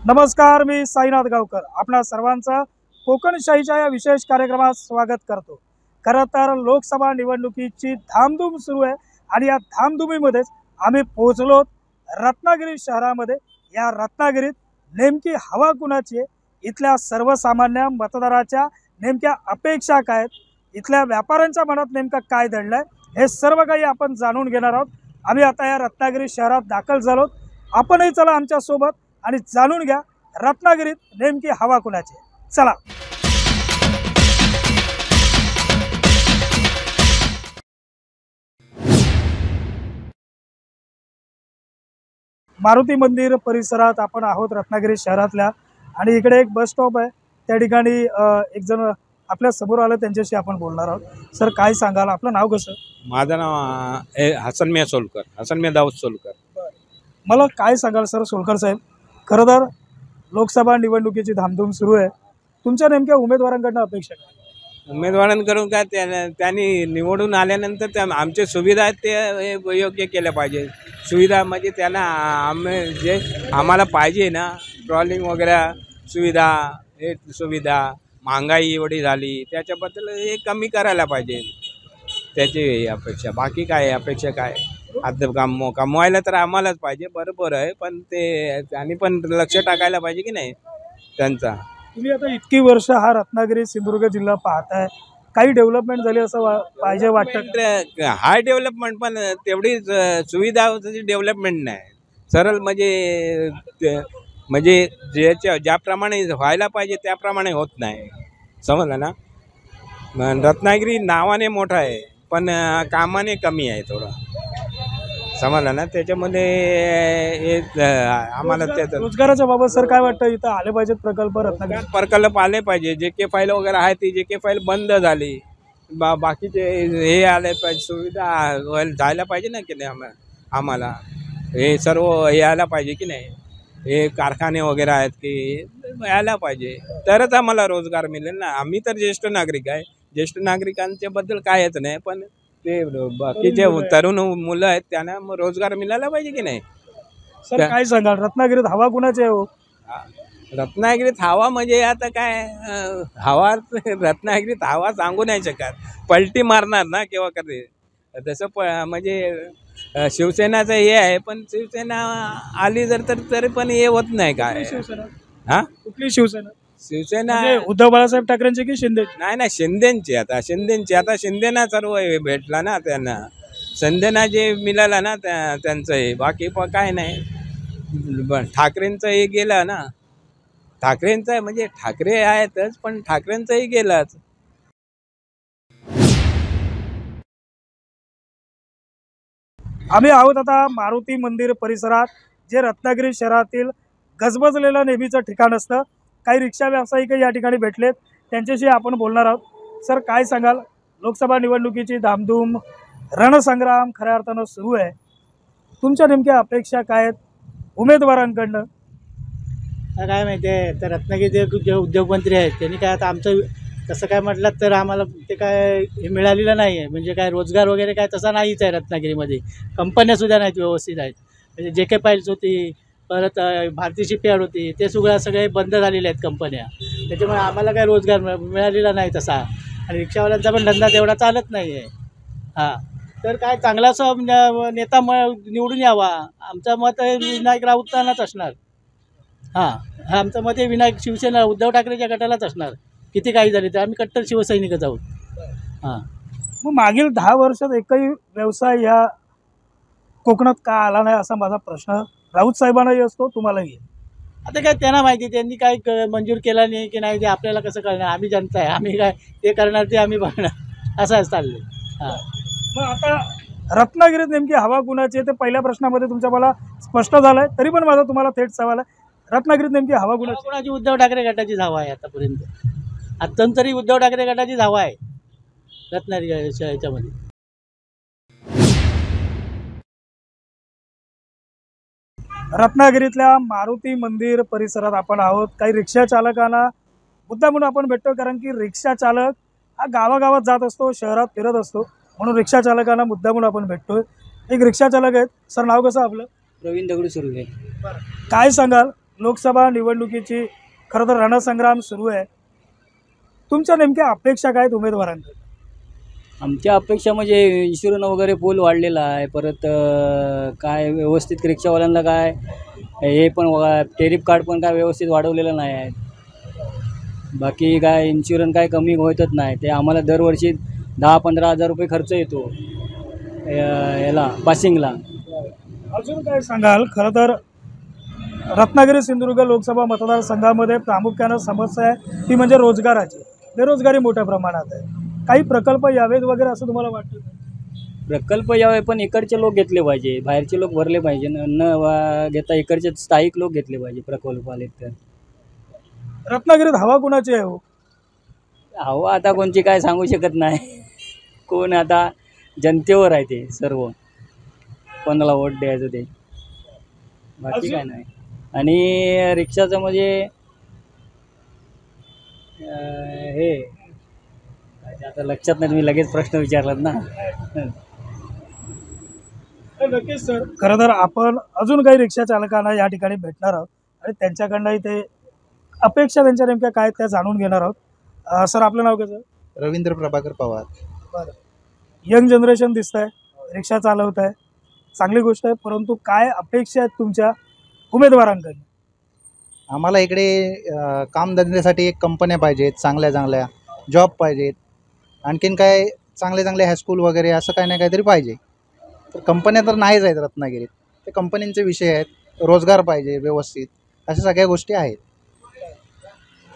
नमस्कार, मी साईनाथ गावकर आपणा सर्वांचं कोकणशाहीच्या या विशेष कार्यक्रमात स्वागत करतो। खरं तर लोकसभा निवडणुकीची धामधूम सुरू आहे आणि या धामधुमीमध्येच आम्ही पोहोचलो रत्नागिरी शहरामध्ये। या रत्नागिरीत नेमकी हवा कुणाची आहे, इथल्या सर्वसामान्य मतदाराच्या नेमक्या अपेक्षा काय आहेत, इथल्या व्यापाऱ्यांच्या मनात नेमका काय दडलंय, हे सर्व काही आपण जाणून घेणार आहोत। आम्ही आता या रत्नागिरी शहरात दाखल झालो, आपणही चला आमच्या सोबत आणि जाणून घ्या रत्नागिरीत नेमकी हवा कुणाची। चला मारुती मंदिर परिसरात आपण आहोत रत्नागिरी शहरातल्या, आणि इकडे एक बस स्टॉप आहे। त्या ठिकाणी एक जण आपल्या समोर आले, त्यांच्याशी आपण बोलणार आहोत। सर, काय सांगाल, आपलं नाव कसं? माझं नाव हसन मिया सोलकर, हसन मिया दाऊद सोलकर। मला काय सांगाल सर सोलकर साहेब, खरं तर लोकसभा निवडणुकीची धामधूम सुरू आहे, तुमच्या नेमक्या उमेदवारांकडून अपेक्षा काय? उमेदवारांकडून काय त्यांनी निवडून आल्यानंतर आमचे सुविधा आहेत ते योग्य केल्या पाहिजे। सुविधा म्हणजे त्यांना जे आम्हाला पाहिजे ना, ट्रॉलिंग वगैरे सुविधा, हे सुविधा, महागाई एवढी झाली त्याच्याबद्दल हे कमी करायला पाहिजे, त्याची अपेक्षा। बाकी काय अपेक्षा काय, आता कमवायला तर आम्हालाच पाहिजे, बरोबर आहे, पण ते त्यांनी पण लक्ष टाकायला पाहिजे की नाही त्यांचा। तुम्ही आता इतकी वर्ष हा रत्नागिरी सिंधुदुर्ग जिल्हा पाहताय, काही डेव्हलपमेंट झाली असं पाहिजे वाटतं? हाय डेव्हलपमेंट, पण तेवढी सुविधा डेव्हलपमेंट नाही। सरळ म्हणजे ज्याप्रमाणे व्हायला पाहिजे त्याप्रमाणे होत नाही, समजलं ना। रत्नागिरी नावाने मोठा आहे पण कामाने कमी आहे थोडं, समजलं ना। त्याच्यामध्ये आम्हाला रोजगाराच्या बाबत सर काय वाटतं, इथं आले पाहिजेत प्रकल्प, रत्नागिरी प्रकल्प आले पाहिजे। JK फाईल वगैरे आहे ती JK फाईल बंद झाली, बाकीचे हे आले पाहिजे, सुविधा जायला पाहिजे ना की नाही। आम्हाला हे सर्व हे यायला पाहिजे की नाही, हे कारखाने वगैरे आहेत की यायला पाहिजे, तरच आम्हाला रोजगार मिळेल ना। आम्ही तर ज्येष्ठ नागरिक आहे, ज्येष्ठ नागरिकांच्या बद्दल काय येत नाही, पण ते बाकीचे तरुण मुलं आहेत त्यांना रोजगार मिळायला पाहिजे की नाही। सर काय सांगाल, रत्नागिरीत हवा कुणाची आहे हो? रत्नागिरीत हवा म्हणजे आता काय हवा, रत्नागिरीत हवा सांगू नाही शकत, पलटी मारणार ना केव्हा कधी तसं। म्हणजे शिवसेनाचं हे आहे, पण शिवसेना आली जर तरी पण हे होत नाही काय। हा, कुठली शिवसेना? शिवसेना उद्धव बाळासाहेब ठाकरेंची की शिंदे? नाही, शिंदेची। आता शिंदेना सर्व भेटला ना त्यांना, शिंदेना जे मिळालं ना त्यांचं हे, बाकी पण काय नाही। ठाकरेंचं हे गेलं ना, ठाकरेंचं म्हणजे ठाकरे आहेतच पण ठाकरेंचंही गेलंच। आम्ही आहोत आता मारुती मंदिर परिसरात, जे रत्नागिरी शहरातील गजबजलेलं नेहमीचं ठिकाण असतं। काही रिक्षा व्यावसायिक या ठिकाणी भेटलेत, त्यांच्याशी आपण बोलणार आहोत। सर काय सांगाल, लोकसभा निवडणुकीची धामधूम रणसंग्राम खऱ्या अर्थानं सुरू आहे, तुमच्या नेमक्या अपेक्षा काय आहेत उमेदवारांकडनं? काय माहिती आहे, तर रत्नागिरीचे जे उद्योगमंत्री आहेत त्यांनी काय आता आमचं तसं काय म्हटलं तर आम्हाला ते काय हे मिळालेलं नाही आहे। म्हणजे काय रोजगार वगैरे काय तसा नाहीच आहे रत्नागिरीमध्ये, कंपन्यासुद्धा नाहीत व्यवस्थित आहेत। म्हणजे JK फाईल्स होती, परत भारतीय शिपयार्ड होती, ते सगळे बंद झालेले आहेत कंपन्या, त्याच्यामुळे आम्हाला काय रोजगार मिळालेला नाही तसा, आणि रिक्षावाल्यांचा पण धंदा तेवढा चालत नाही आहे। हां, तर काय चांगला असं नेता निवडून यावा, आमचं मत विनायक राऊतांनाच असणार। हां, आमचं मत हे विनायक शिवसेना उद्धव ठाकरेच्या गटालाच असणार, किती काही झाले तर आम्ही कट्टर शिवसैनिकच आहोत। हां, मग मागील 10 वर्षात एकही व्यवसाय या कोकणात का आला नाही, असा माझा प्रश्न राऊत साहेबांनाही असतो, तुम्हालाही। आता काय त्यांना माहिती, त्यांनी काय मंजूर केला नाही की नाही ते आपल्याला कसं कळणार, आम्ही जनता आहे, आम्ही काय ते करणार ते आम्ही बघणार, असं चाललं। हां, मग आता रत्नागिरीत नेमकी हवा कुणाची आहे ते पहिल्या प्रश्नामध्ये तुमच्या मला स्पष्ट झालं आहे, तरी पण माझा तुम्हाला थेट सवाल आहे, रत्नागिरीत नेमकी हवा कुणाची? उद्धव ठाकरे गटाचीच हवा आहे आतापर्यंत, तरी उद्धव ठाकरे गटाचीच हवा आहे रत्नागिरी याच्यामध्ये। रत्नागिरीतल्या मारुती मंदिर परिसरात आपण आहोत। काही रिक्षा चालकांना मुद्दा म्हणून आपण भेटतो, कारण की रिक्षा चालक हा गावागावात जात असतो, शहरात फिरत असतो, म्हणून रिक्षा चालकांना मुद्दा म्हणून आपण भेटतोय। एक रिक्षा चालक आहेत, सर नाव कसं आपलं? प्रवीण दगडू सुर्वे। काय सांगाल, लोकसभा निवडणुकीची खरं तर रणसंग्राम सुरू आहे. तुमच्या नेमक्या अपेक्षा काय आहेत उमेदवारांकडे? आमच्या अपेक्षा म्हणजे इन्शुरन्स वगैरे पूल वाढलेला आहे. परत काय व्यवस्थित रिक्षावाल्यांना काय हे पण टेरिफ कार्ड पण काय व्यवस्थित वाढवलेलं नाही आहे. बाकी काय इन्शुरन्स काय कमी होतच नाही. ते आम्हाला दरवर्षी 10-15 हजार रुपये खर्च येतो याला पासिंगला. अजून काय सांगाल? खरं तर रत्नागिरी सिंधुदुर्ग लोकसभा मतदारसंघामध्ये प्रामुख्यानं समस्या आहे ती म्हणजे रोजगाराची. बेरोजगारी मोठ्या प्रमाणात आहे. काही प्रकल्प यावेत वगैरे असं तुम्हाला वाटतं? प्रकल्प यावे पण इकडचे लोक घेतले पाहिजे, बाहेरचे लोक भरले पाहिजे. घेता इकडचे स्थायिक लोक घेतले पाहिजे प्रकल्प आले तर. रत्नागिरीत हवा कुणाची आहे हो? हवा आता कोणची काय सांगू शकत नाही. कोण आता जनतेवर आहे ते सर्व, कोणाला वोट द्यायचं ते, बाकी काय नाही. आणि रिक्षाचं म्हणजे हे काय ते आता लक्षात नाही. तुम्ही लगेच प्रश्न विचारलात ना. नक्कीच सर. खरं तर आपण अजून काही रिक्षा चालकांना या ठिकाणी भेटणार आहोत आणि त्यांच्याकडनंही ते अपेक्षा त्यांच्या नेमक्या काय त्या जाणून घेणार आहोत. सर आपलं नाव कसं? रवींद्र प्रभाकर पवार. बरं. यंग जनरेशन दिसत आहे, रिक्षा चालवत आहे, चांगली गोष्ट आहे. परंतु काय अपेक्षा आहेत तुमच्या उमेदवारांकडे? आम्हाला इकडे कामधंद्यासाठी एक कंपन्या पाहिजेत, चांगल्या चांगल्या जॉब पाहिजेत. आणखीन काय चांगले चांगले हायस्कूल वगैरे असं काही ना काहीतरी पाहिजे. तर कंपन्या तर नाहीच आहेत रत्नागिरीत. ते कंपन्यांचे विषय आहेत. रोजगार पाहिजे व्यवस्थित, अशा सगळ्या गोष्टी आहेत.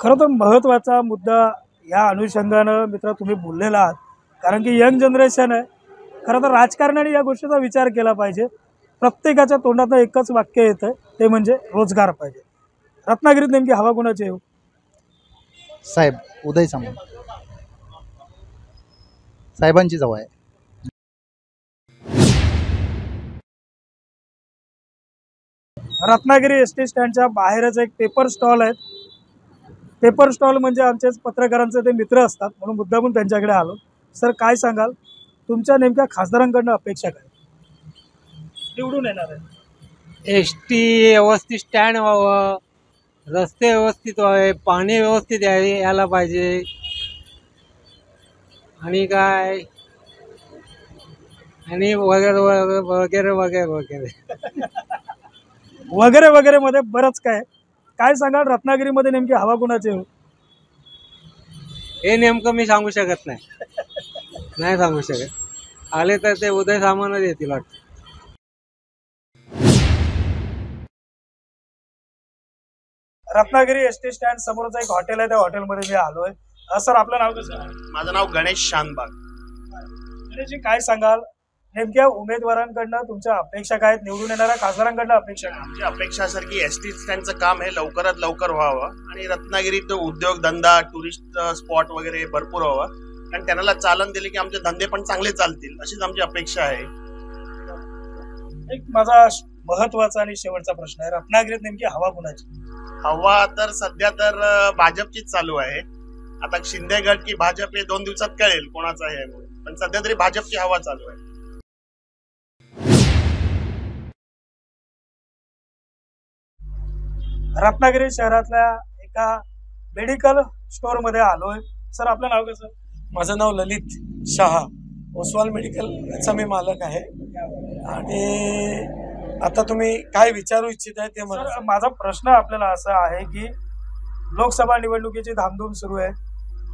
खरं तर महत्त्वाचा मुद्दा या अनुषंगानं मित्र तुम्ही बोललेला आहात. कारण की यंग जनरेशन आहे. खरं तर राजकारण्याने या गोष्टीचा विचार केला पाहिजे. प्रत्येकाच्या तोंडातनं एकच वाक्य येतं, ते म्हणजे रोजगार पाहिजे. रत्नागिरीत नेमकी हवा कुणाची आहे? साहेब उदय सामंत साहेबांची जवळ आहे. रत्नागिरी एस टी स्टँडच्या बाहेरच एक पेपर स्टॉल आहे. पेपर स्टॉल म्हणजे आमचेच पत्रकारांचे ते मित्र असतात, म्हणून मुद्दामून त्यांच्याकडे आलो. सर काय सांगाल, तुमच्या नेमक्या खासदारांकडनं अपेक्षा काय निवडून येणार आहे? एस टी व्यवस्थित स्टँड व्हावं, रस्ते व्यवस्थित व्हावे, पाणी व्यवस्थित यायला पाहिजे. आणि काय आणि वगैरे वगैरे वगैरे वगैरे वगैरे वगैरे वगैरे मध्ये बरंच काय सांगाल रत्नागिरीमध्ये नेमकी हवा कुणाची आहे? हे नेमकं मी सांगू शकत नाही सांगू शकत. आले तर ते उदय सामंतच येतील वाटतं. रत्नागिरी एस टी स्टँड समोरचं एक हॉटेल आहे, त्या हॉटेलमध्ये मी आलोय. सर आपलं नाव कसं? माझं नाव गणेश शानबाग. गणेशजी काय सांगाल, नेमक्या उमेदवारांकडनं तुमच्या अपेक्षा काय आहेत? निवडून येणाऱ्या खासदारांकडनं अपेक्षा काय? आमची अपेक्षा असेल की एस टी स्टँडचं काम हे लवकरात लवकर व्हावं आणि रत्नागिरीत उद्योगधंदा टुरिस्ट स्पॉट वगैरे भरपूर व्हावं आणि त्यांना चालन दिले की आमचे धंदे पण चांगले चालतील, अशीच आमची अपेक्षा आहे. एक माझा महत्वाचा आणि शेवटचा प्रश्न आहे, रत्नागिरीत नेमकी हवा कुणाची? हवा तर सध्या तर भाजपचीच चालू आहे. आता शिंदे गट की भाजप हे 2 दिवसात कळेल कोणाचा आहे, पण सध्या तरी भाजपची हवा चालू आहे. रत्नागिरी शहरातल्या एका मेडिकल स्टोअर मध्ये आलोय. सर आपलं नाव कसं? माझं नाव ललित शहा, ओसवाल मेडिकलचा मी मालक आहे. आणि आता तुम्ही काय विचारू इच्छिताय ते मला? सर माझा प्रश्न आपल्याला असा आहे की लोकसभा निवडणुकीची धामधूम सुरू आहे.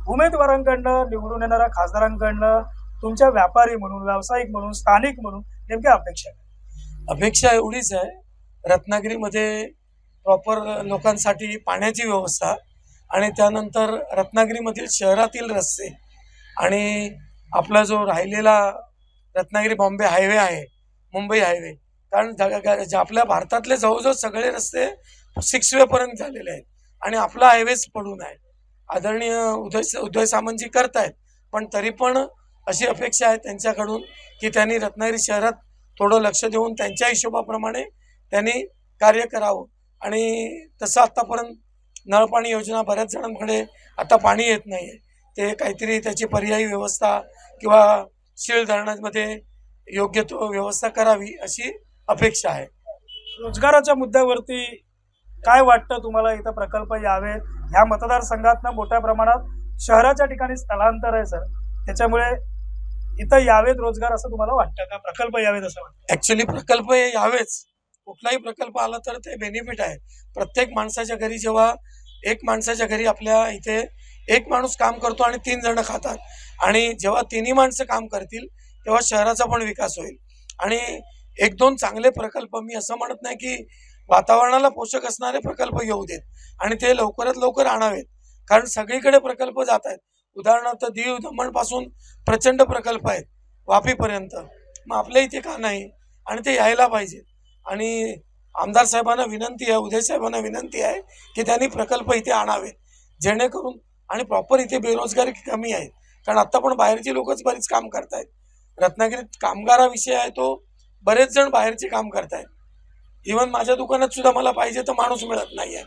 उमेदवारांकडनं, निवडून येणाऱ्या खासदारांकडनं तुमच्या व्यापारी म्हणून, व्यावसायिक म्हणून, स्थानिक म्हणून नेमक्या अपेक्षा काय? अपेक्षा एवढीच आहे, रत्नागिरीमध्ये प्रॉपर लोकांसाठी पाण्याची व्यवस्था आणि त्यानंतर रत्नागिरीमधील शहरातील रस्ते आणि आपला जो राहिलेला रत्नागिरी बॉम्बे हायवे आहे, मुंबई हायवे, कारण आपल्या भारतातले जवळजवळ सगळे रस्ते 6 वे पर्यंत झालेले आहेत आणि आपला हायवेच पडून आहे. आदरणीय उदय सामंतजी करतायत, पण तरी पण अशी अपेक्षा आहे त्यांच्याकडून की त्यांनी रत्नागिरी शहरात थोडं लक्ष देऊन त्यांच्या हिशोबाप्रमाणे त्यांनी कार्य करावं. आणि तसं आत्तापर्यंत नळपाणी योजना बऱ्याच जणांकडे आता पाणी येत नाही आहे, ते काहीतरी त्याची पर्यायी व्यवस्था किंवा शीळ धरणामध्ये योग्य तो व्यवस्था करावी अशी अपेक्षा आहे. रोजगाराच्या मुद्द्यावरती काय वाटतं तुम्हाला इथं प्रकल्प यावे? ह्या मतदारसंघातनं मोठ्या प्रमाणात शहराच्या ठिकाणी स्थलांतर आहे सर, त्याच्यामुळे इथं यावेत रोजगार असं तुम्हाला वाटतं का? प्रकल्प यावेत असं वाटतं? ऍक्च्युली प्रकल्प हे यावेच. कुठलाही प्रकल्प आला तर ते बेनिफिट आहे. प्रत्येक माणसाच्या घरी जेव्हा एक माणसाच्या घरी आपल्या इथे एक माणूस काम करतो आणि 3 जण खातात, आणि जेव्हा तिन्ही माणसं काम करतील तेव्हा शहराचा पण विकास होईल. आणि 1-2 चांगले प्रकल्प, मी असं म्हणत नाही की वातावरणाला पोषक असणारे प्रकल्प येऊ देत आणि ते लवकरात लवकर आणावेत, कारण सगळीकडे प्रकल्प जात आहेत. उदाहरणार्थ दीव दमण पासून प्रचंड प्रकल्प आहेत वापीपर्यंत, मग आपल्या इथे का नाही? आणि ते यायला पाहिजे. आणि आमदार साहेबांना विनंती आहे, उदय साहेबांना विनंती आहे की त्यांनी प्रकल्प इथे आणावे, जेणेकरून, आणि प्रॉपर इथे बेरोजगारी कमी आहे, कारण आता पण बाहेरची लोकच बरीच काम करतायत. रत्नागिरीत कामगाराविषय आहे तो, बरेच जण बाहेरचे काम करतायत. इव्हन माझ्या दुकानात सुद्धा मला पाहिजे तर माणूस मिळत नाहीये.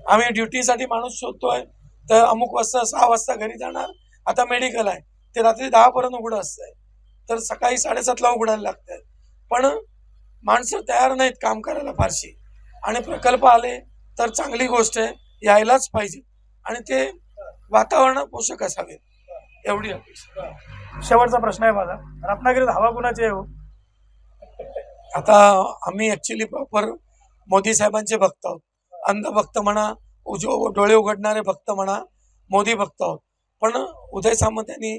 आम्ही ड्युटीसाठी माणूस शोधतोय, तर अमुक वाजता 6 वाजता घरी जाणार, आता मेडिकल आहे ते रात्री 10 पर्यंत उघडं असतंय, तर सकाळी 7:30ला उघडायला लागतंय. पण माणसं तयार नाहीत काम करायला फारशी. आणि प्रकल्प आले तर चांगली गोष्ट आहे, यायलाच पाहिजे, आणि ते वातावरण पोषक असावे, एवढी अपेक्षा. शेवटचा प्रश्न आहे माझा, रत्नागिरीत हवा कुणाची आहे हो? आता आम्ही ऍक्च्युली प्रॉपर मोदी साहेबांचे भक्त आहोत. अंधभक्त म्हणा, डोळे उघडणारे भक्त म्हणा, मोदी भक्त आहोत. पण उदय सामंत यांनी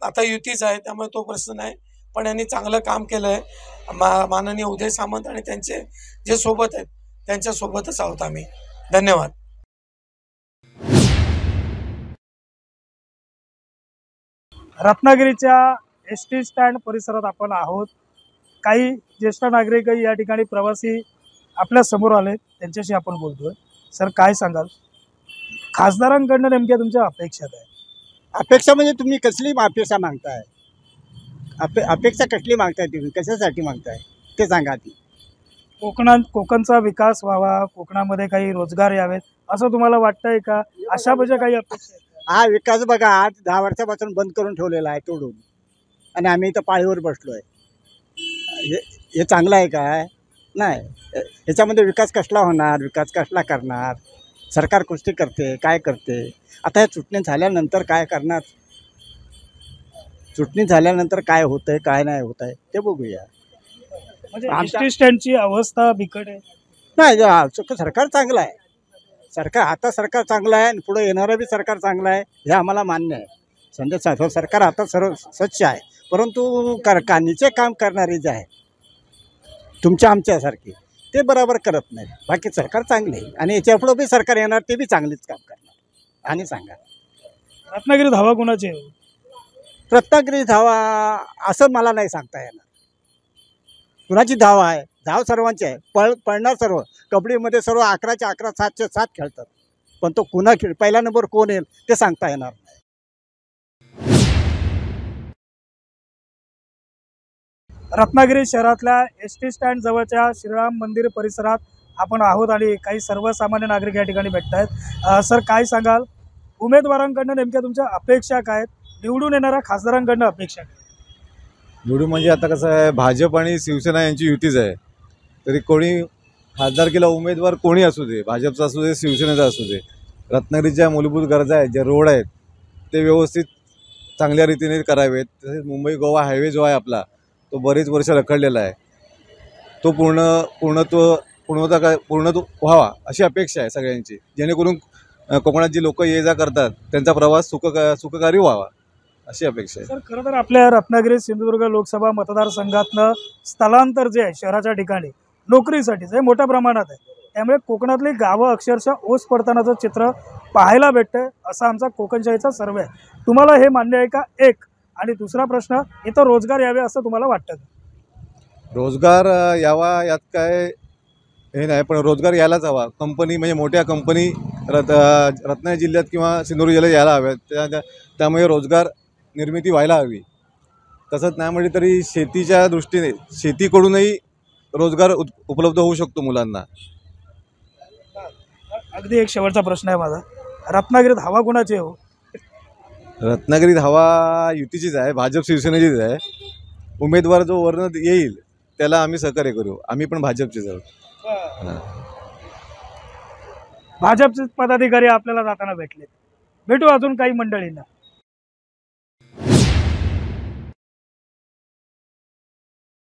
आता युतीच आहे त्यामुळे तो प्रश्न नाही, पण यांनी चांगलं काम केलंय. माननीय उदय सामंत आणि त्यांचे जे सोबत आहेत त्यांच्या सोबतच आहोत आम्ही. धन्यवाद. रत्नागिरीच्या एसटी स्टँड परिसरात आपण आहोत. काही ज्येष्ठ नागरिकही या ठिकाणी प्रवासी आपल्या समोर आले, त्यांच्याशी आपण बोलतोय. सर, काय सांगाल, खासदारांकडनं नेमक्या तुमच्या अपेक्षा काय? अपेक्षा म्हणजे तुम्ही कसली अपेक्षा मागताय? अपेक्षा कसली मागताय तुम्ही? कशासाठी मागताय ते सांगा ती. कोकणचा विकास व्हावा, कोकणामध्ये काही रोजगार यावेत असं तुम्हाला वाटतंय का? अशा म्हणजे काही अपेक्षा आहेत का? हा विकास बघा, आज 10 वर्षापासून बंद करून ठेवलेला आहे तोडून, आणि आम्ही इथं पाळीवर बसलोय. हे चांगलं आहे काय? नाही. ह्याच्यामध्ये विकास कसला होणार? विकास कसला करणार? सरकार कुस्ती करते, काय करते? आता ह्या चुटणी झाल्यानंतर काय करणार? चुटणी झाल्यानंतर काय होतंय काय नाही होत आहे ते बघूया. म्हणजे एसटी स्टँडची अवस्था बिकट आहे. नाही, सरकार चांगलं आहे. सरकार चांगलं आहे आणि पुढे येणारं बी सरकार चांगलं आहे, हे आम्हाला मान्य आहे. समजा सरकार आता सर्व स्वच्छ आहे, परंतु कारखान्याचे काम करणारे जे आहे तुमच्या आमच्यासारखे ते बरोबर करत नाही. बाकी सरकार चांगले आहे आणि याच्या पुढं बी सरकार येणार ते बी चांगलेच काम करणार. आणि सांगा, रत्नागिरीत हवा कुणाची आहे? रत्नागिरी धावा असं मला नाही सांगता येणार. कुणाची धाव आहे? धाव सर्वांची आहे. पळणार सर्व. कबड्डीमध्ये सर्व 11च्या 11, 7च्या 7 खेळतात, पण तो पहिला नंबर कोण येईल ते सांगता येणार नाही. रत्नागिरी शहरातल्या एसटी स्टँड जवळच्या श्रीराम मंदिर परिसरात आपण आहोत आणि काही सर्वसामान्य नागरिक या ठिकाणी भेटत आहेत. सर, काय सांगाल, उमेदवारांकडनं नेमक्या तुमच्या अपेक्षा काय आहेत? निवडून येणाऱ्या खासदारांकडनं अपेक्षा काय? निवडून म्हणजे आता कसं आहे, भाजप आणि शिवसेना यांची युतीच आहे, तरी कोणी खासदारकीला उमेदवार कोणी असू दे, भाजपचा असू दे, शिवसेनेचा असू दे, रत्नागिरीच्या मूलभूत गरजा आहेत, जे रोड आहेत ते व्यवस्थित चांगल्या रीतीने करावेत. तसेच मुंबई गोवा हायवे जो आहे आपला, तो बरेच वर्ष रखडलेला आहे, तो पूर्ण व्हावा अशी अपेक्षा आहे सगळ्यांची, जेणेकरून कोकणात जी लोक ये जा करतात त्यांचा प्रवास सुखकारी व्हावा अशी अपेक्षा आहे. सर, खरं तर आपल्या रत्नागिरी सिंधुदुर्ग लोकसभा मतदारसंघातनं स्थलांतर जे आहे शहराच्या ठिकाणी नोकरीसाठीच हे मोठ्या प्रमाणात आहे, त्यामुळे कोकणातली गावं अक्षरशः ओस पडतानाचं चित्र पाहायला भेटतंय, असा आमचा कोकणशाहीचा सर्वे आहे. तुम्हाला हे मान्य आहे का? एक. आणि दुसरा प्रश्न, इथं रोजगार यावे असं तुम्हाला वाटतं का? रोजगार यावा यात काय हे नाही, पण रोजगार यायलाच हवा. कंपनी म्हणजे मोठ्या कंपनी रत्नागिरी जिल्ह्यात किंवा सिंधुदुर्ग जिल्ह्यात यायला हव्यात, त्यामुळे रोजगार निर्मिती व्हायला हवी. तसंच नाही म्हटलं तरी शेतीच्या दृष्टीने शेतीकडूनही रोजगार उपलब्ध होऊ शकतो मुलांना. अगदी एक शेवटचा प्रश्न आहे माझा, रत्नागिरीत हवा कुणाची आहे हो? रत्नागिरीत हवा युतीचीच आहे, भाजप शिवसेनेचीच आहे. उमेदवार जो वर्ण येईल त्याला आम्ही सहकार्य करू, आम्ही पण भाजपचेच आहोत. भाजपचे पदाधिकारी आपल्याला जाताना भेटले. भेटू अजून काही मंडळींना.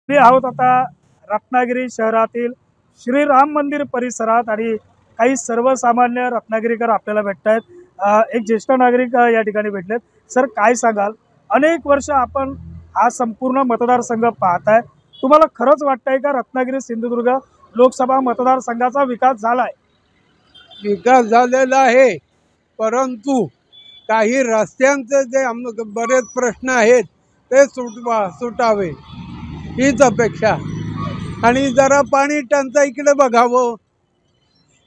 मी आहोत आता रत्नागिरी शहरातील श्रीराम मंदिर परिसरात आणि काही सर्वसामान्य रत्नागिरीकर आपल्याला भेटत आहेत. एक ज्येष्ठ नागरिक या ठिकाणी भेटलेत. सर, काय सांगाल? अनेक वर्ष आपण हा संपूर्ण मतदारसंघ पाहताय. तुम्हाला खरंच वाटतंय का रत्नागिरी सिंधुदुर्ग लोकसभा मतदारसंघाचा विकास झालाय? विकास झालेला आहे, परंतु काही रस्त्यांचे जे बरेच प्रश्न आहेत ते सुटावे हीच अपेक्षा. आणि जरा पाणी टंचाईकडे बघावं.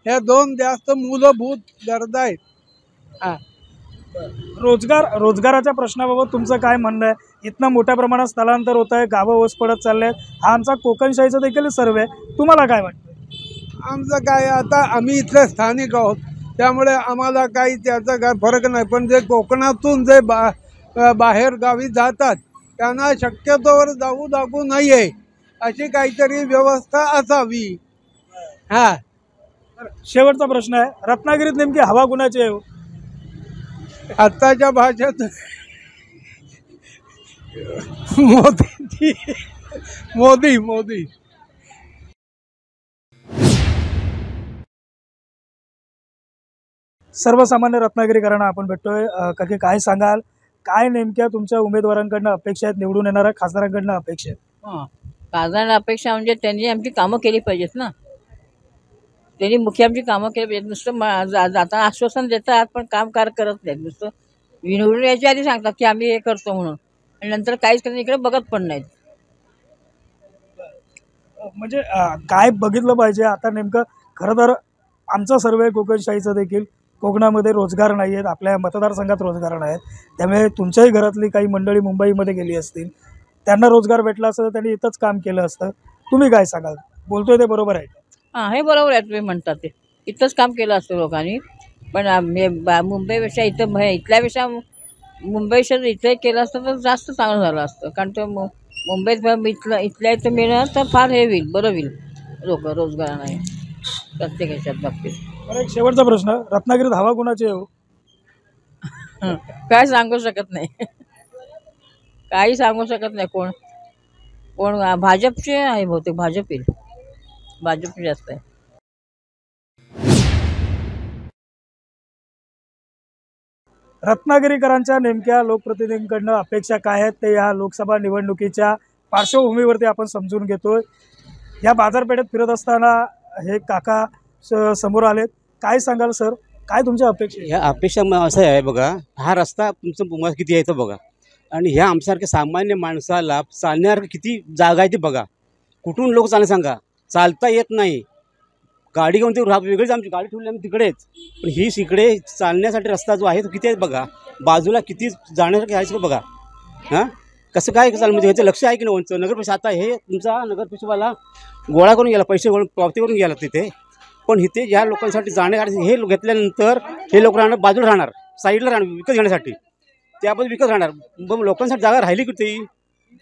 ह्या दोन जास्त मूलभूत गरजा आहेत. रोजगाराच्या प्रश्नाबाबत तुमचं काय म्हणणं आहे? इथनं मोठ्या प्रमाणात स्थलांतर होत आहे, गावं ओस पडत चालले आहेत. हा आमचा कोकणशाहीचा देखील सर्वे आहे. तुम्हाला काय वाटतं? आमचं काय, आता आम्ही इथले स्थानिक आहोत, त्यामुळे आम्हाला काही त्याचा काय फरक नाही. पण जे कोकणातून जे बाहेर गावी जातात त्यांना शक्यतोवर जाऊ लागू नये अशी काहीतरी व्यवस्था असावी. हा, शेवटचा प्रश्न आहे, रत्नागिरीत नेमकी हवा कुणाची आहे? आत्ताच्या भाषेत मोदी मोदी मोदी. सर्वसामान्य रत्नागिरीकरांना आपण भेटतोय. काकी, काय सांगाल? काय नेमक्या तुमच्या उमेदवारांकडनं अपेक्षा आहेत? निवडून येणाऱ्या खासदारांकडनं अपेक्षा आहेत? खासदारांना अपेक्षा म्हणजे त्यांनी आमची कामं केली पाहिजेत ना. त्यांनी मुख्य आमची कामं केली पाहिजेत. नुसतं जाताना आश्वासन देतात पण काम करत नाहीत. नुसतं निवडून यायच्या आधी सांगतात की आम्ही हे करतो म्हणून, आणि नंतर काहीच त्यांनी इकडे बघत पण नाहीत. म्हणजे काय बघितलं पाहिजे आता नेमकं? खरं तर आमचा सर्वे कोकणशाहीचा देखील कोकणामध्ये रोजगार नाही आहेत, आपल्या मतदारसंघात रोजगार नाही आहेत. त्यामुळे तुमच्याही घरातली काही मंडळी मुंबईमध्ये गेली असतील, त्यांना रोजगार भेटला असतं तर त्यांनी इथंच काम केलं असतं. तुम्ही काय सांगाल? बोलतोय ते बरोबर आहे? हां, हे बरोबर आहे तुम्ही म्हणतात ते. इथंच काम केलं असतं लोकांनी, पण मुंबईपेक्षा इथल्यापेक्षा मुंबईपेक्षा इथे केलं असतं तर जास्त चांगलं झालं असतं. कारण ते मुंबईत इथल्या इथं मिळणं तर फार हे होईल, बरं होईल रोजगार नाही प्रत्येक ह्याच्यात बाबतीत. बरं, एक शेवटचा प्रश्न, रत्नागिरीत हवा कुणाची आहे? काय सांगू शकत नाही. काही सांगू शकत नाही. कोण भाजपचे आहे, बहुतेक भाजप येईल. भाजप जास्त आहे. रत्नागिरीकरांच्या नेमक्या लोकप्रतिनिधींकडनं अपेक्षा काय आहेत ते या लोकसभा निवडणुकीच्या पार्श्वभूमीवरती आपण समजून घेतोय. या बाजारपेठेत फिरत असताना हे काका समोर आलेत. काय सांगाल सर, काय तुमच्या अपेक्षा? ह्या अपेक्षा असं आहे बघा, हा रस्ता तुमचं किती आहे तो बघा, आणि ह्या आमच्यासारख्या सामान्य माणसाला चालण्यासारखं किती जागा आहे ते बघा. कुठून लोक चालणे सांगा, चालता येत नाही. गाडी घेऊन ते वेगळीच आमची गाडी ठेवली आम्ही तिकडेच, पण ही इकडे चालण्यासाठी रस्ता जो आहे तो किती आहे बघा, बाजूला किती जाण्यासारखे आहे बघा. हां, कसं काय चाल म्हणजे ह्याचं लक्ष आहे की नाही? नगरपरिषद आता हे तुमचा नगरपरिषदवाला गोळा करून गेला, पैसे पावती करून गेला तिथे, पण इथे ज्या लोकांसाठी जाण्यासाठी हे घेतल्यानंतर हे लोक राहणार बाजूला, राहणार साईडला, राहणार विकत घेण्यासाठी. त्याबद्दल विकत राहणार, मग लोकांसाठी जागा राहिली किती?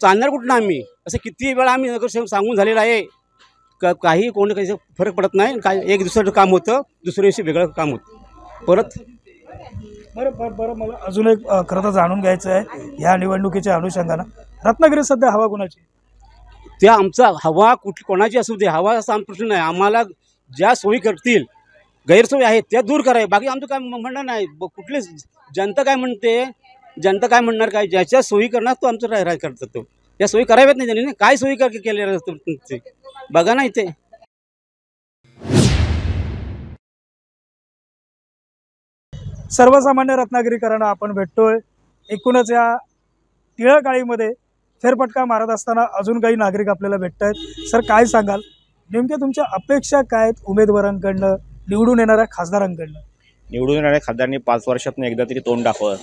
चालणार कुठं आम्ही? असं किती वेळा आम्ही नगरसेवक सांगून झालेलं आहे. काही कोणी काही फरक पडत नाही. काय एक दुसरं काम होतं, दुसऱ्या दिवशी वेगळं काम होतं परत. बरं, मला अजून एक खरं तर जाणून घ्यायचं आहे या निवडणुकीच्या अनुषंगानं, रत्नागिरीत सध्या हवा कुणाची? त्या आमचा हवा कोणाची असू दे, हवा असा आमचा प्रश्न नाही. आम्हाला ज्या सोयी करतील, गैरसोयी आहेत त्या दूर करावे, बाकी आमचं काय म्हणणं नाही. कुठली जनता काय म्हणते, जनता काय म्हणणार, काय ज्याच्या सोयी करणार तो आमचं राय करतात. तो या सोयी कराव्यात नाही त्यांनी. काय सोयी केलेल्या बघा ना इथे. सर्वसामान्य रत्नागिरीकरांना आपण भेटतोय. एकूणच या टिळकाळीमध्ये फेरफटका मारत असताना अजून काही नागरिक आपल्याला भेटत आहेत. सर, काय सांगाल? नेमक्या तुमच्या अपेक्षा काय आहेत उमेदवारांकडनं, निवडून येणाऱ्या खासदारांकडनं? निवडून येणाऱ्या खासदारांनी 5 वर्षातून एकदा तरी तोंड दाखवत.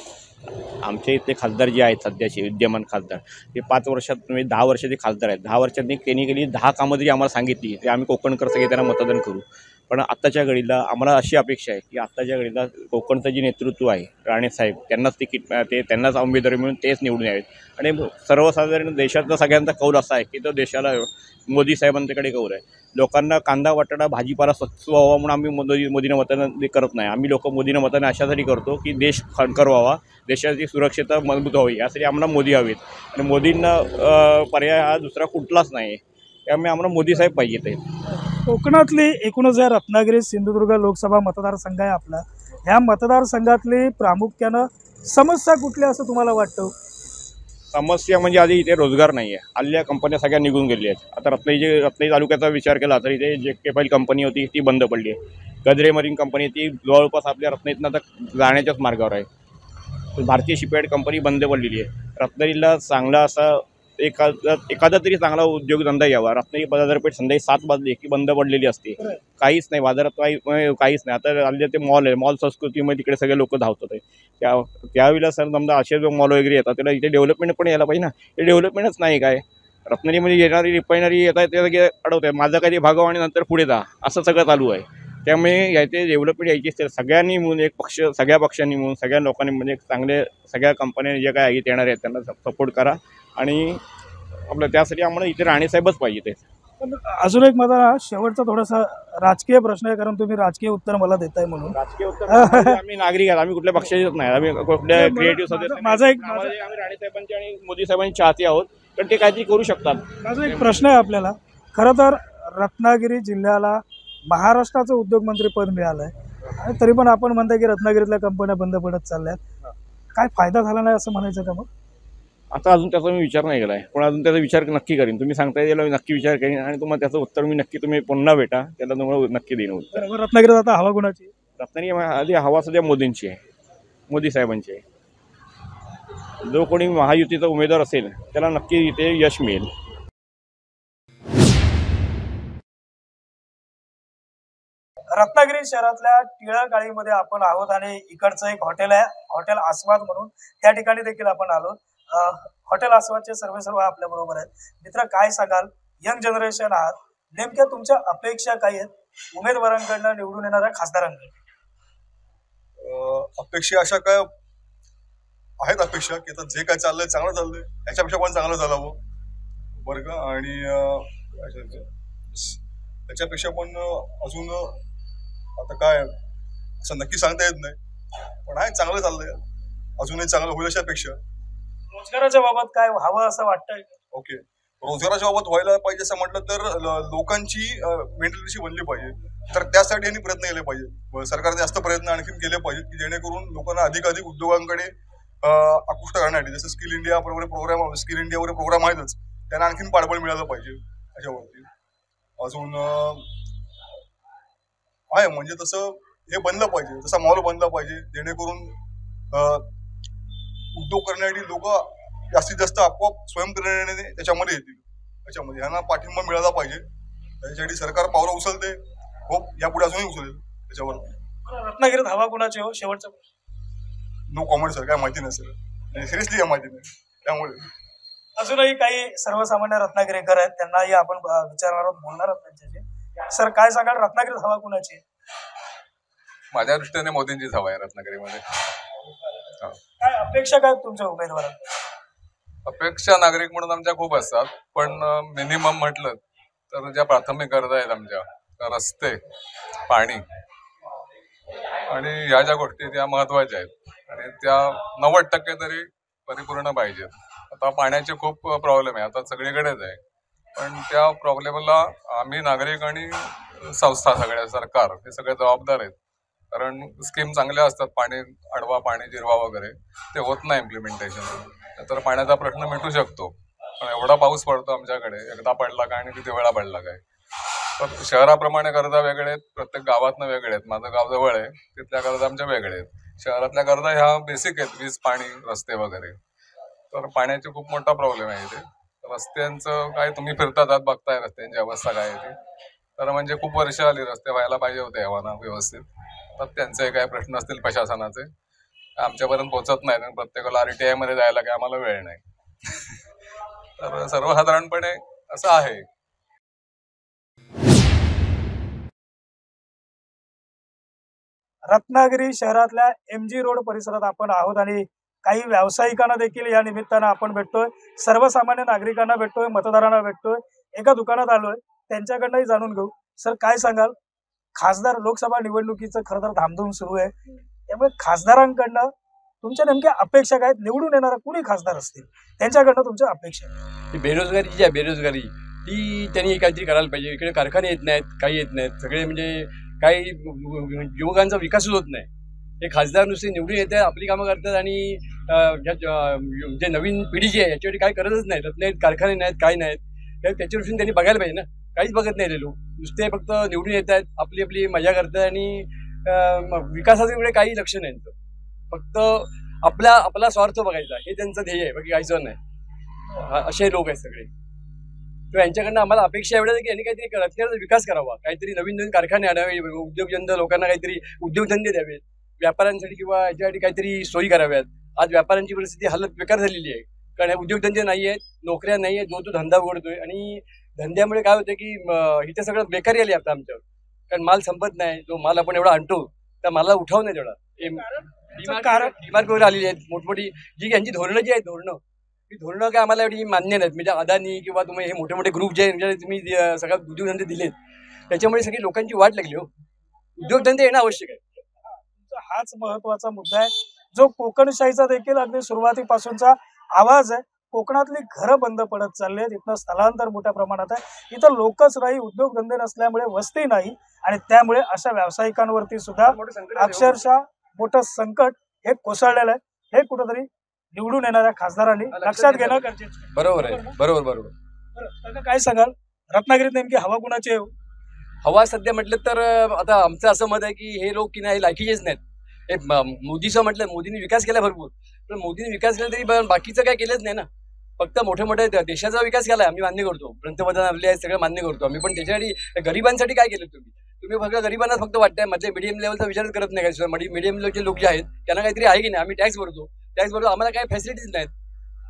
आमचे इथले खासदार जे आहेत सध्याचे विद्यमान खासदार, ते 5 वर्षात म्हणजे 10 वर्षाचे खासदार आहेत. 10 वर्षांनी त्यांनी केली 10 कामं जरी आम्हाला सांगितली ते आम्ही कोकणकर सगळे त्यांना मतदान करू. पण आत्ताच्या घडीला आम्हाला अशी अपेक्षा आहे की आत्ताच्या घडीला कोकणचं जे नेतृत्व आहे राणेसाहेब त्यांनाच त्यांनाच उमेदवारी मिळून तेच निवडून यावेत आणि सर्वसाधारण देशातला सगळ्यांचा कौल असा आहे की तो देशाला मोदी साहेबांच्याकडे कौल आहे. लोकांना कांदा वाटाणा भाजीपाला स्वच्छ व्हावा म्हणून आम्ही मोदीनं मतदान करत नाही. आम्ही लोक मोदीनं मतदान अशासाठी करतो की देश खणकर व्हावा, देशाची सुरक्षितता मजबूत व्हावी, यासाठी आम्हाला मोदी हवेत आणि मोदींना पर्याय हा दुसरा कुठलाच नाही. त्यामुळे आम्हाला मोदी साहेब पाहिजेत आहेत. कोकणातली एकूणच या रत्नागिरी सिंधुदुर्ग लोकसभा मतदारसंघ आहे आपला, ह्या मतदारसंघातली प्रामुख्यानं समस्या कुठली असं तुम्हाला वाटतं? समस्या म्हणजे आधी इथे रोजगार नाही आहे. आलेल्या कंपन्या सगळ्या निघून गेल्या आहेत. आता रत्नागिरी तालुक्याचा विचार केला तर इथे जे पाहिजे कंपनी होती ती बंद पडली आहे. गजरे मरीन कंपनी ती जवळपास आपल्या रत्नागिरीतनं आता जाण्याच्याच मार्गावर आहे. भारतीय शिपयार्ड कंपनी बंद पडलेली आहे. रत्नागिरीला चांगला असा एखादा तरी चांगला उद्योगधंदा यावा. रत्नागिरी बाजारपेठ संध्याकाळी 7 वाजले की बंद पडलेली असते, काहीच नाही बाजारात, काहीच नाही. आता आले ते मॉल आहे, मॉल संस्कृतीमध्ये तिकडे सगळे लोक धावतात आहे. त्यावेळेला सर समजा असे जो मॉल वगैरे येतात त्याला इथे डेव्हलपमेंट पण यायला पाहिजे ना. हे डेव्हलपमेंटच नाही काय. रत्नागिरीमध्ये येणारी रिफायनरी येतात ते सगळे अडवत आहे, माझं काही भागव आणि नंतर पुढे जा असं सगळं चालू आहे. त्यामुळे याचे डेव्हलपमेंट यायची असते. सगळ्यांनी मिळून एक पक्ष, सगळ्या पक्षांनी मिळून, सगळ्या लोकांनी म्हणजे चांगले सगळ्या कंपन्या जे काय येणार आहेत त्यांना सपोर्ट करा आणि आपलं त्यासाठी आम्हाला इथे राणेसाहेबच पाहिजे ते. पण अजून एक माझा शेवटचा थोडासा राजकीय प्रश्न आहे, कारण तुम्ही राजकीय उत्तर मला देताय म्हणून. राजकीय उत्तर आम्ही नागरिक आहेत, आम्ही कुठल्या पक्षाचेच नाही, आम्ही कुठल्या क्रिएटिव्ह सदस्य माझा एक आम्ही राणेसाहेबांचे आणि मोदी साहेबांची चाहते आहोत, पण ते काहीतरी करू शकतात. माझा एक प्रश्न आहे आपल्याला. खरं तर रत्नागिरी जिल्ह्याला महाराष्ट्राचं उद्योगमंत्री पद मिळालं आहे आणि तरी पण आपण म्हणताय की रत्नागिरीतल्या कंपन्या बंद पडत चालल्यात. काय फायदा झाला नाही असं म्हणायचं का मग? आता अजून त्याचा मी विचार नाही केला आहे, पण अजून त्याचा विचार नक्की करीन. तुम्ही सांगताय त्याला मी नक्की विचार करीन आणि तुम्हाला त्याचं उत्तर मी नक्की, तुम्ही पुन्हा भेटा त्याला तुम्हाला नक्की देईन उत्तर. रत्नागिरीत आता हवा कुणाची? रत्नागिरी आधी हवा सध्या मोदींची आहे, मोदी साहेबांची आहे. जो कोणी महायुतीचा उमेदवार असेल त्याला नक्की इथे यश मिळेल. रत्नागिरी शहरातल्या टिळकाळीमध्ये आपण आहोत आणि इकडचं एक हॉटेल आहे, हॉटेल आस्वाद म्हणून. त्या ठिकाणी देखील आपण आलो. हॉटेल आस्वादचे सर्व आपल्या बरोबर आहेत. मित्र, काय सांगाल? यंग जनरेशन आहात, नेमक्या तुमच्या अपेक्षा काय आहेत उमेदवारांकडनं, निवडून येणाऱ्या खासदारांकडे? अपेक्षा अशा काय आहेत अपेक्षा की आता जे काय चाललंय चांगलं चाललंय, याच्यापेक्षा पण चांगलं चालावं वर्ग आणि त्याच्यापेक्षा पण अजून आता काय असं नक्की सांगता येत नाही, पण आहे चांगलं चाललंय, अजूनही चांगलं होईल अशा अपेक्षा. रोजगाराच्या बाबत काय व्हावं असं वाटतंय? ओके, रोजगाराच्या बाबत व्हायला पाहिजे असं म्हटलं तर लोकांची मेंटॅलिटी बनली पाहिजे. तर त्यासाठी यांनी प्रयत्न केले पाहिजे. सरकारने जास्त प्रयत्न आणखी केले पाहिजेत की जेणेकरून लोकांना अधिकाधिक उद्योगांकडे आकृष्ट करण्यासाठी, जसं स्किल इंडिया वगैरे प्रोग्राम आहेतच, त्यांना आणखीन पाठबळ मिळालं पाहिजे याच्यावरती. अजून आहे म्हणजे तसं हे बनलं पाहिजे, तसा मॉल बनला पाहिजे जेणेकरून उद्योग करण्यासाठी लोक जास्तीत जास्त आपोआप स्वयंप्रेरणेने त्याच्यामध्ये येतील. त्याच्यामध्ये ह्यांना पाठिंबा मिळाला पाहिजे. त्याच्यासाठी सरकार पावलं उचलते, हो यापुढे अजूनही उचलेल त्याच्यावर. रत्नागिरीत हवा कुणाची हो? शेवटचा नो कॉमेंट सर, काय माहिती नसेल, सिरियसली काय माहिती नाही. त्यामुळे अजूनही काही सर्वसामान्य रत्नागिरीकर आहेत, त्यांनाही आपण विचारणार आहोत, बोलणार आहोत त्यांच्याशी. सर, काय सांगाल, रत्नागिरीत हवा कुणाची? माझ्या दृष्टीने मोदींचीच हवा आहे रत्नागिरीमध्ये. काय अपेक्षा काय तुमच्या उमेदवारांना? अपेक्षा नागरिक म्हणून आमच्या खूप असतात, पण मिनिमम म्हटलं तर ज्या प्राथमिक गरजा आहेत आमच्या, रस्ते, पाणी आणि ह्या ज्या गोष्टी त्या महत्वाच्या आहेत आणि त्या 90% तरी परिपूर्ण पाहिजेत. आता पाण्याचे खूप प्रॉब्लेम आहे, आता सगळीकडेच आहे, पण त्या प्रॉब्लेमला आम्ही नागरिक आणि संस्था, सगळ्या सरकार हे सगळे जबाबदार आहेत. कारण स्कीम चांगल्या असतात, पाणी अडवा, पाणी जिरवा वगैरे, ते होत नाही इम्प्लिमेंटेशन. तर पाण्याचा प्रश्न मिटू शकतो, पण एवढा पाऊस पडतो आमच्याकडे, एकदा पडला काय आणि किती वेळा पडला काय. तर शहराप्रमाणे गरजा वेगळे आहेत, प्रत्येक गावातनं वेगळे आहेत. माझं गाव जवळ आहे, तिथल्या गरजा आमच्या वेगळ्या आहेत. शहरातल्या गरजा ह्या बेसिक आहेत, वीज, पाणी, रस्ते वगैरे. तर पाण्याची खूप मोठा प्रॉब्लेम आहे इथे. रस्त्यांचं काय, तुम्ही फिरतात बघताय रस्त्यांची अवस्था काय आहे ती. तर म्हणजे खूप वर्ष आली, रस्ते व्हायला पाहिजे होते यावाना व्यवस्थित. तर त्यांचे काय प्रश्न असतील प्रशासनाचे, आमच्यापर्यंत पोहोचत नाहीत आणि प्रत्येकाला RTI मध्ये जायला काय आम्हाला वेळ नाही. तर सर्वसाधारणपणे असं आहे. रत्नागिरी शहरातल्या MG रोड परिसरात आपण आहोत आणि काही व्यावसायिकांना देखील या निमित्तानं आपण भेटतोय, सर्वसामान्य नागरिकांना भेटतोय, मतदारांना भेटतोय. एका दुकानात आलोय, त्यांच्याकडनंही जाणून घेऊ. सर, काय सांगाल? खासदार लोकसभा निवडणुकीचं खरं तर धामधूम सुरू आहे, त्यामुळे खासदारांकडनं तुमच्या नेमक्या अपेक्षा काय? निवडून येणारा कुणी खासदार असतील त्यांच्याकडनं तुमच्या अपेक्षा? बेरोजगारी जी आहे, बेरोजगारी ती त्यांनी काहीतरी करायला पाहिजे. इकडे कारखाने येत नाहीत, काही येत नाहीत, सगळे म्हणजे काही युवकांचा विकासच होत नाही. हे खासदार नुसते निवडून येतात, आपली कामं करतात आणि जे नवीन पिढी जी आहे याच्यासाठी काय करतच नाही. नाहीत कारखाने नाहीत, काही नाहीत. त्याच्या दृष्टीने त्यांनी बघायला पाहिजे ना. काहीच बघत नाही ते लोक, नुसते फक्त निवडून येत आहेत, आपली आपली मजा करतात आणि विकासाच्या वेळे काही लक्ष नाही. फक्त आपला स्वार्थ बघायचा हे त्यांचं ध्येय आहे, बाकी काहीच नाही. असे लोक आहेत सगळे. तर यांच्याकडनं आम्हाला अपेक्षा एवढ्या की यांनी काहीतरी रत्नागिरीचा विकास करावा, काहीतरी नवीन नवीन कारखाने आणावे, उद्योगधंदे लोकांना काहीतरी उद्योगधंदे द्यावेत, व्यापाऱ्यांसाठी किंवा याच्यासाठी काहीतरी सोयी कराव्यात. आज व्यापाऱ्यांची परिस्थिती हालत बेकार झालेली आहे, कारण उद्योगधंदे नाही आहेत, नोकऱ्या नाही आहेत. जो तो धंदा उघडतोय आणि धंद्यामुळे काय होतं की इथे सगळं बेकारी आली आता आमच्यावर, कारण माल संपत नाही. जो माल आपण एवढा आणतो त्या मालाला उठाव नाही तेवढा. डिमार्क वगैरे आलेली आहेत मोठमोठी, जी यांची धोरणं जी आहेत, ही धोरणं काय आम्हाला एवढी मान्य नाहीत. म्हणजे अदानी किंवा तुम्ही हे मोठे मोठे ग्रुप जे तुम्ही सगळ्या उद्योगधंदे दिलेत, त्याच्यामुळे सगळी लोकांची वाट लागली. हो, उद्योगधंदे येणं आवश्यक आहे. हाच महत्वाचा मुद्दा आहे, जो कोकणशाहीचा देखील अगदी सुरुवातीपासूनचा आवाज आहे. कोकणातली घरं बंद पडत चालली आहेत, इथनं स्थलांतर मोठ्या प्रमाणात आहे. इथं लोकच नाही, उद्योगधंदे नसल्यामुळे वस्ती नाही आणि त्यामुळे अशा व्यावसायिकांवरती सुद्धा अक्षरशः मोठं संकट हे कोसळलेलं आहे. हे कुठंतरी निवडून येणाऱ्या खासदारांनी लक्षात घेणं गरजेचं आहे. बरोबर आहे, बरोबर. काका, काय सांगाल? रत्नागिरीत नेमकी हवा कुणाची आहे? हवा सध्या म्हटलं तर आता आमचं असं मत आहे की हे लोक की नाही लायकीचेच नाहीत. हे मोदीचं म्हटलं, मोदींनी विकास केला भरपूर, पण मोदींनी विकास केला तरी बाकीचं काय केलंच नाही ना. फक्त मोठे मोठे देशाचा विकास केला आम्ही मान्य करतो, पंतप्रधान आपले आहेत सगळं मान्य करतो आम्ही, पण त्याच्यासाठी गरिबांसाठी काय केलं तुम्ही फक्त गरिबांनाच फक्त वाटतंय. म्हणजे मिडियम लेवलचा विचारच करत नाही काय. मिडियम लेवलचे लोक जे आहेत त्यांना काहीतरी आहे की नाही. आम्ही टॅक्स भरतो, आम्हाला काही फॅसिलिटीज नाहीत.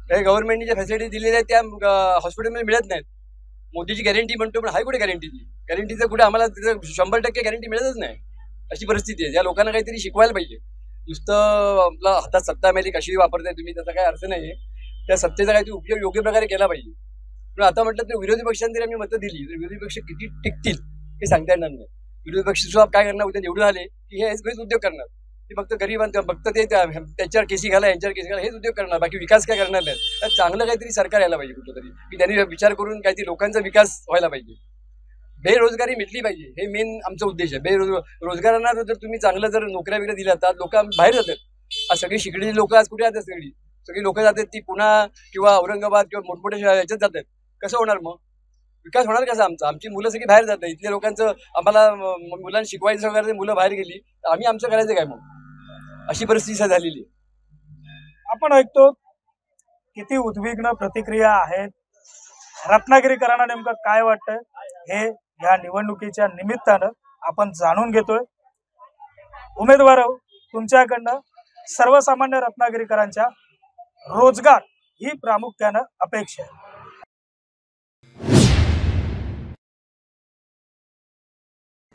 काही गव्हर्नमेंटने ज्या फॅसिलिटी दिलेल्या आहेत त्या हॉस्पिटलमध्ये मिळत नाहीत. मोदीची गॅरंटी म्हणतो, पण हाय कुठे गॅरंटीची? गॅरंटीचं कुठे आम्हाला तिथं 100% गॅरंटी मिळतच नाही. अशी परिस्थिती आहे. या लोकांना काहीतरी शिकवायला पाहिजे. नुसतं आपला हातात सत्ता मिळाली कशी वापरताय तुम्ही, त्याचा काही अर्थ नाही आहे. त्या सत्तेचा काहीतरी उपयोग योग्य प्रकारे केला पाहिजे. पण आता म्हटलं तर विरोधी पक्षांनी जर आम्ही मतं दिली तर विरोधी पक्ष किती टिकतील हे सांगता येणार नाही. विरोधी पक्ष सुद्धा काय करणार, उद्या निवडून आले की हेच उद्योग करणार. ते फक्त गरिबांना फक्त ते त्याच्यावर केसी घाला, यांच्यावर केसी घाला, हेच उद्योग करणार, बाकी विकास काय करणार नाही. तर चांगलं काहीतरी सरकार यायला पाहिजे कुठंतरी, की त्यांनी विचार करून काहीतरी लोकांचा विकास व्हायला पाहिजे. बेरोजगारी मिटली पाहिजे, हे मेन आमचा उद्देश आहे. रोजगारांना जर तुम्ही चांगलं जर नोकऱ्या वगैरे दिल्या तर लोक बाहेर जातात. आज सगळी शिकलेली लोक आज कुठे जातात? सगळी लोक जातात ती पुणा किंवा औरंगाबाद किंवा मोठमोठ्या याच्यात जातात. कसं होणार मग विकास? होणार कसं आमचा? आमची मुलं सगळी बाहेर जातात. इथल्या लोकांचं आम्हाला मुलांना शिकवायचं वगैरे, मुलं बाहेर गेली तर आम्ही करायचं काय मग? अशी परिस्थिती झालेली. आपण ऐकतो किती उद्विग्न प्रतिक्रिया आहेत. रत्नागिरीकरांना नेमकं काय वाटतंय हे या निवडणुकीच्या निमित्तानं आपण जाणून घेतोय. उमेदवार तुमच्याकडनं सर्वसामान्य रत्नागिरीकरांच्या रोजगार ही प्रामुख्यानं अपेक्षा आहे.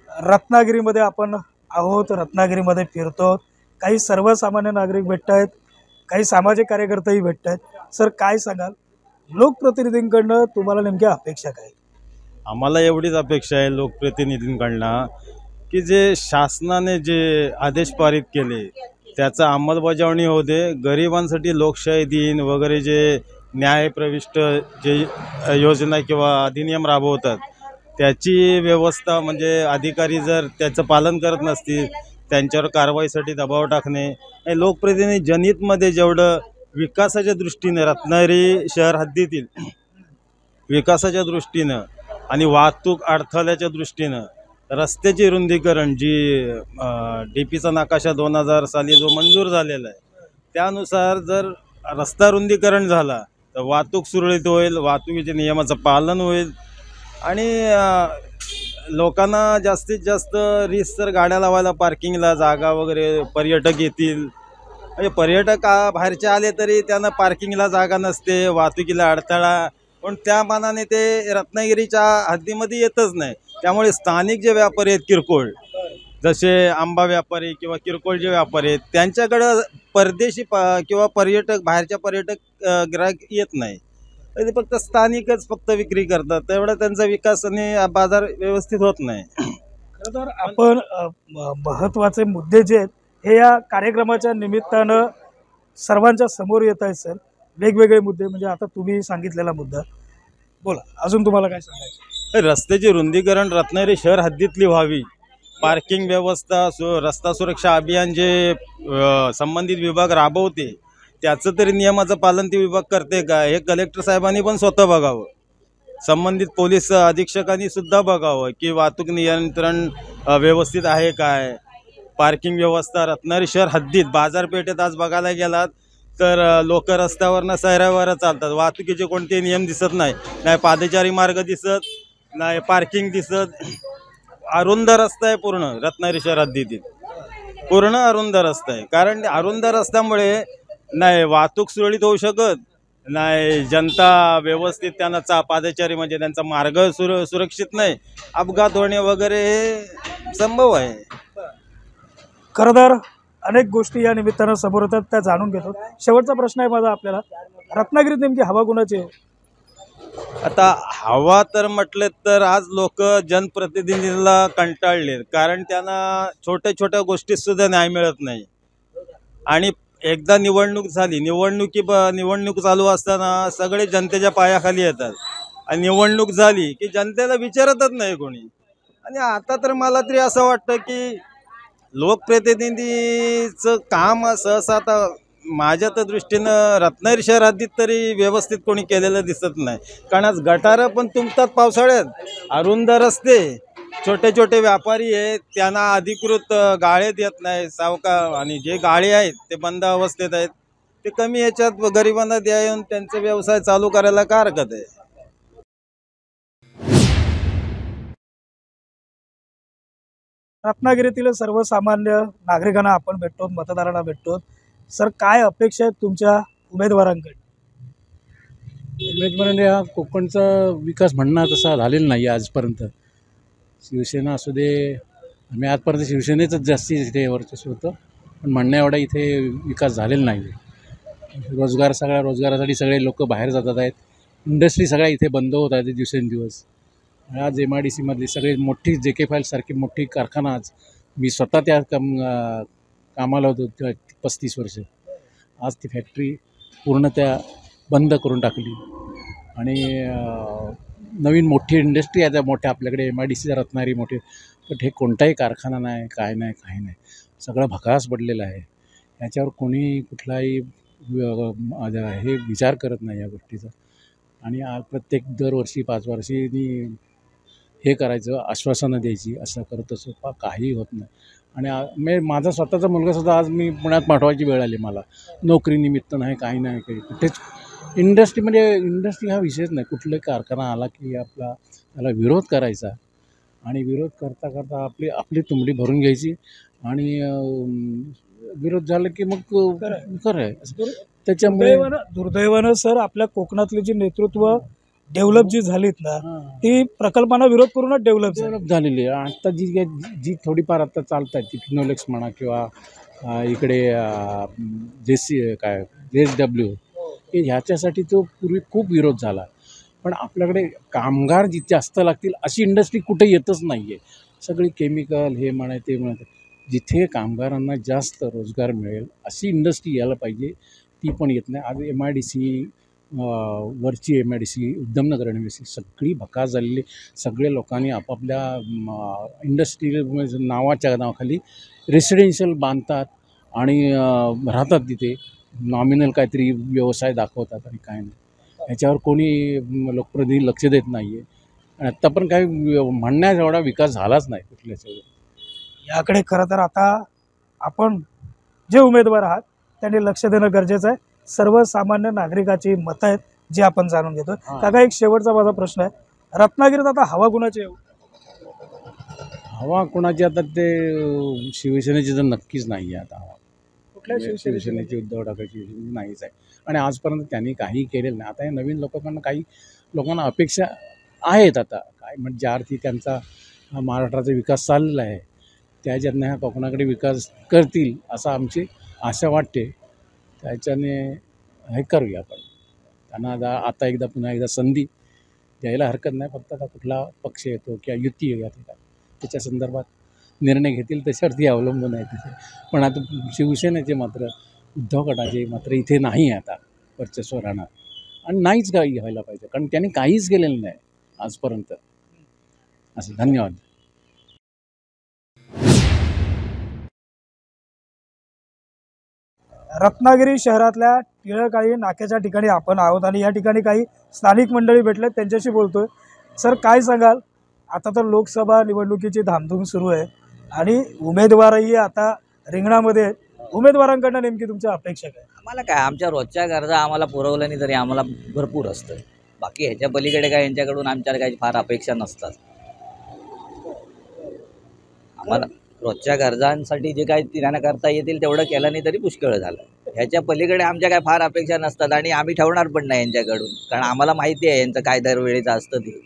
रत्नागिरीमध्ये आपण आहोत, रत्नागिरीमध्ये फिरतो. काही सर्वसामान्य नागरिक भेटत आहेत, काही सामाजिक कार्यकर्तेही भेटत आहेत. सर, काय सांगाल, लोकप्रतिनिधींकडनं तुम्हाला नेमक्या अपेक्षा काय? आम्हाला एवढीच अपेक्षा आहे लोकप्रतिनिधींकडनं की जे शासनाने जे आदेश पारित केले त्याचा अंमलबजावणी होऊ दे. गरिबांसाठी लोकशाही दिन वगैरे जे न्यायप्रविष्ट जे योजना किंवा अधिनियम राबवतात त्याची व्यवस्था, म्हणजे अधिकारी जर त्याचं पालन करत नसतील त्यांच्यावर कारवाईसाठी दबाव टाकणे. हे लोकप्रतिनिधी जनहितमध्ये जेवढं विकासाच्या दृष्टीनं, रत्नागिरी शहर हद्दीतील विकासाच्या दृष्टीनं आणि वाहतूक अडथळ्याच्या दृष्टीनं रस्त्याची रुंदीकरण जी DPचा नकाशा 2000 साली जो मंजूर झालेला आहे त्यानुसार जर रस्ता रुंदीकरण झाला तर वाहतूक सुरळीत होईल, वाहतुकीच्या नियमाचं पालन होईल आणि लोकांना जास्तीत जास्त रीतसर गाड्या लावायला पार्किंगला जागा वगैरे पर्यटक येतील. म्हणजे पर्यटक बाहेरचे आले तरी त्यांना पार्किंगला जागा नसते, वाहतुकीला अडथळा, पण त्या मानाने ते रत्नागिरीच्या हद्दीमध्ये येतच नाही. त्यामुळे स्थानिक जे व्यापारी आहेत किरकोळ जसे आंबा व्यापारी किंवा किरकोळ जे व्यापारी आहेत त्यांच्याकडं परदेशी किंवा पर्यटक बाहेरच्या पर्यटक ग्राहक येत नाही. तर ते फक्त स्थानिकच फक्त विक्री करतात, तेवढा त्यांचा विकास आणि बाजार व्यवस्थित होत नाही. खरं तर आपण महत्त्वाचे मुद्दे जे आहेत हे या कार्यक्रमाच्या निमित्तानं सर्वांच्या समोर येत आहेत सर. वेगवेगळे मुद्दे म्हणजे आता तुम्ही सांगितलेला मुद्दा. बोला, अजून तुम्हाला काय सांगायचं? रस्त्याची रुंदीकरण रत्नागिरी शहर हद्दीतली व्हावी. पार्किंग व्यवस्था रस्ता सुरक्षा अभियान जे संबंधित विभाग राबवते त्याचं तरी नियमाचं पालन ते विभाग करते का हे कलेक्टर साहेबांनी पण स्वतः बघावं. संबंधित पोलीस अधीक्षकांनी सुद्धा बघावं की वाहतूक नियंत्रण व्यवस्थित आहे काय. पार्किंग व्यवस्था रत्नागिरी शहर हद्दीत बाजारपेठेत आज बघायला गेलात तर लोक रस्त्यावरनं सैरावर चालतात. वाहतुकीचे कोणते नियम दिसत नाही, नाही पादचारी मार्ग दिसत नाही, पार्किंग दिसत. अरुंद रस्ता आहे पूर्ण रत्नागिरी शहर हद्दीतील, पूर्ण अरुंद रस्ता आहे. कारण अरुंद रस्त्यामुळे नाही वाहतूक सुरळीत होऊ शकत नाही, जनता व्यवस्थित त्यांना पादचारी म्हणजे त्यांचा मार्ग सुरक्षित नाही, अपघात होणे वगैरे हे संभव आहे. खरं तर अनेक गोष्टी या निमित्तानं समोर येतात त्या जाणून घेतो. शेवटचा प्रश्न आहे माझा आपल्याला, रत्नागिरीत नेमकी हवा कुणाची आहे? आता हवा तर म्हटलं तर आज लोक जनप्रतिनिधीला कंटाळले, कारण त्यांना छोट्या छोट्या गोष्टीत सुद्धा न्याय मिळत नाही. आणि एकदा निवडणूक झाली, निवडणूक चालू असताना सगळे जनतेच्या पायाखाली येतात आणि निवडणूक झाली की जनतेला विचारतच नाही कोणी. आणि आता तर मला तरी असं वाटतं की लोकप्रतिनिधीचं काम सहसा आता माझ्या तर दृष्टीनं रत्नागिरी शहर हद्दीत तरी व्यवस्थित कोणी केलेलं दिसत नाही. कारण आज गटारं पण तुंबतात पावसाळ्यात, अरुंद रस्ते, छोटे छोटे व्यापारी आहेत त्यांना अधिकृत गाळे देत नाही सावकार, आणि जे गाळे आहेत ते बंद अवस्थेत आहेत. ते कमी याच्यात गरिबांना द्यावून त्यांचे व्यवसाय चालू करायला काय हरकत आहे. रत्नागिरीतील सर्वसामान्य नागरिकांना आपण भेटतो, मतदारांना भेटतो. सर, काय अपेक्षा आहेत तुमच्या उमेदवारांकडे? उमेदवारांनी हा कोकणचा विकास म्हणणं तसा झालेला नाही आजपर्यंत. शिवसेना असू दे, आम्ही आजपर्यंत शिवसेनेचंच जास्ती इथे वर्चस्व होतं, पण म्हणणं एवढा इथे विकास झालेला नाही. रोजगारासाठी सगळे लोक बाहेर जातात आहेत. इंडस्ट्री सगळ्या इथे बंद होत आहेत दिवसेंदिवस. आज MIDC मधली सगळी मोठी JK Files सारखी मोठी कारखाना, आज मी स्वतः त्या कामाला होतो 35 वर्ष. आज ती फॅक्टरी पूर्ण त्या बंद करून टाकली आणि नवीन मोठी इंडस्ट्री आहे त्या मोठ्या आपल्याकडे MIDC रत्नागिरी मोठे, पण हे कोणताही कारखाना नाही, काय नाही, काही नाही. सगळं भकास पडलेलं आहे. याच्यावर कोणी कुठलाही हे विचार करत नाही या गोष्टीचा. आणि प्रत्येक दरवर्षी 5 वर्षांनी हे करायचं, आश्वासनं द्यायची, असं करत असं काही होत नाही. आणि माझा स्वतःचा मुलगासुद्धा आज मी पुण्यात पाठवायची वेळ आली मला, नोकरीनिमित्त नाही, काही नाही, काही कुठेच इंडस्ट्री हा विषयच नाही. कुठलाही कारखाना आला की त्याला विरोध करायचा आणि विरोध करता करता आपली तुंबडी भरून घ्यायची आणि विरोध झाला की मग खरं आहे. त्याच्यामुळे दुर्दैवानं सर आपल्या कोकणातली जी नेतृत्व डेव्हलप जी झालीत ना, ती प्रकल्पांना विरोध करूनच डेव्हलप झालेली आहे. आता जी थोडीफार आता चालतात ती फिनोलेक्स म्हणा किंवा इकडे JSW, ह्याच्यासाठी तो पूर्वी खूप विरोध झाला. पण आपल्याकडे कामगार जिथे जास्त लागतील अशी इंडस्ट्री कुठे येतच नाही आहे. सगळी केमिकल हे म्हणा ते म्हणा, जिथे कामगारांना जास्त रोजगार मिळेल अशी इंडस्ट्री यायला पाहिजे, ती पण येत नाही. आज MIDC वरची MIDC उद्धमनगर MIDC सगळी भकास झालेली. सगळे लोकांनी आपापल्या इंडस्ट्रियल नावाच्या नावाखाली रेसिडेन्शियल बांधतात आणि राहतात तिथे, नॉमिनल काहीतरी व्यवसाय दाखवतात आणि काय नाही. ह्याच्यावर कोणी लोकप्रतिनिधी लक्ष देत नाही आहे. आणि आत्ता पण काही म्हणण्यास एवढा विकास झालाच नाही कुठल्याच. याकडे खरं तर आता आपण जे उमेदवार आहात त्यांनी लक्ष देणं गरजेचं आहे. सर्वसामान्य नागरिकाची मतं आहेत जी आपण जाणून घेतो. काका, एक शेवटचा माझा प्रश्न आहे, रत्नागिरीत आता हवा कुणाची आहे? हवा कोणाची आता ते शिवसेनेची तर नक्कीच नाही आहे. आता हवा कुठल्या शिवसेनेची, उद्धव ठाकरेची नाहीच आहे. आणि आजपर्यंत त्यांनी काही केलेलं नाही. आता हे नवीन लोकांना, काही लोकांना अपेक्षा आहेत आता काय म्हणजे ज्या अर्थी त्यांचा महाराष्ट्राचा विकास चाललेला आहे त्याच्यातनं ह्या कोकणाकडे विकास करतील असं आमची आशा वाटते. त्याच्याने हे करूया आपण. त्यांना आता एकदा पुन्हा एकदा संधी द्यायला हरकत नाही. फक्त आता कुठला पक्ष येतो किंवा युती येते त्याच्या संदर्भात निर्णय घेतील त्याच्यावरती अवलंबून आहे तिथे. पण आता शिवसेनेचे मात्र उद्धव गटाचे मात्र इथे नाही आता वर्चस्व राहणार आणि नाहीच काही व्हायला पाहिजे, कारण त्यांनी काहीच केलेलं नाही आजपर्यंत. असं. धन्यवाद. रत्नागिरी शहरातल्या टिळकाळी नाक्याच्या ठिकाणी आपण आहोत आणि या ठिकाणी काही स्थानिक मंडळी भेटले, त्यांच्याशी बोलतोय. सर, काय सांगाल? आता तर लोकसभा निवडणुकीची धामधूम सुरू आहे आणि उमेदवारही आता रिंगणामध्ये आहेत. उमेदवारांकडनं नेमकी तुमच्या अपेक्षा काय? आम्हाला काय, आमच्या रोजच्या गरजा आम्हाला पुरवल्या नाही तरी आम्हाला भरपूर असतं. बाकी ह्याच्या पलीकडे काय यांच्याकडून आमच्याला काही फार अपेक्षा नसतात. आम्हाला रोजच्या गरजांसाठी जे काही त्यांना करता येतील तेवढं केलं नाही तरी पुष्कळ झालं. ह्याच्या पलीकडे आमच्या काय फार अपेक्षा नसतात आणि आम्ही ठेवणार पण नाही यांच्याकडून, कारण आम्हाला माहिती आहे यांचं काय दरवेळेचं असतं ते.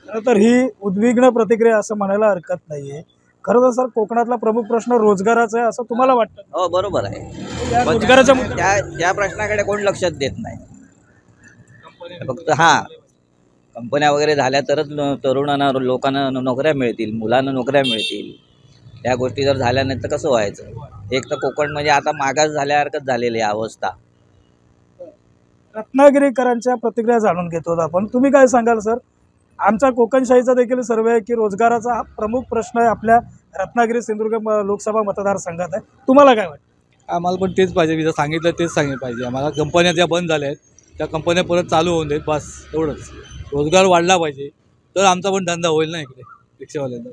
खरं तर ही उद्विग्न प्रतिक्रिया असं म्हणायला हरकत नाहीये. खरं तर सर, कोकणातला प्रमुख प्रश्न रोजगाराचा आहे असं तुम्हाला वाटतं? हो, बरोबर आहे. त्या रोजगाराच्या त्या प्रश्नाकडे कोण लक्षात देत नाही. फक्त कंपन्या वगैरे झाल्या तरच तरुणांना लोकांना नोकऱ्या मिळतील, मुलांना नोकऱ्या मिळतील. त्या गोष्टी जर झाल्या नाही तर कसं व्हायचं? एक तर कोकण म्हणजे आता मागास झाल्यासारखंच झालेली आहे अवस्था. रत्नागिरीकरांच्या प्रतिक्रिया जाणून घेतो आपण. तुम्ही काय सांगाल सर? आमचा कोकणशाहीचा देखील सर्वे आहे की रोजगाराचा हा प्रमुख प्रश्न आहे आपल्या रत्नागिरी सिंधुदुर्ग लोकसभा मतदारसंघात आहे. तुम्हाला काय वाटतं? आम्हाला पण तेच पाहिजे, जर सांगितलं तेच सांगितलं पाहिजे. आम्हाला कंपन्या ज्या बंद झाल्या आहेत त्या कंपन्या परत चालू होऊन देत, बस एवढंच. रोजगार वाढला पाहिजे तर आमचा पण धंदा होईल ना इकडे रिक्षावाल्यांना.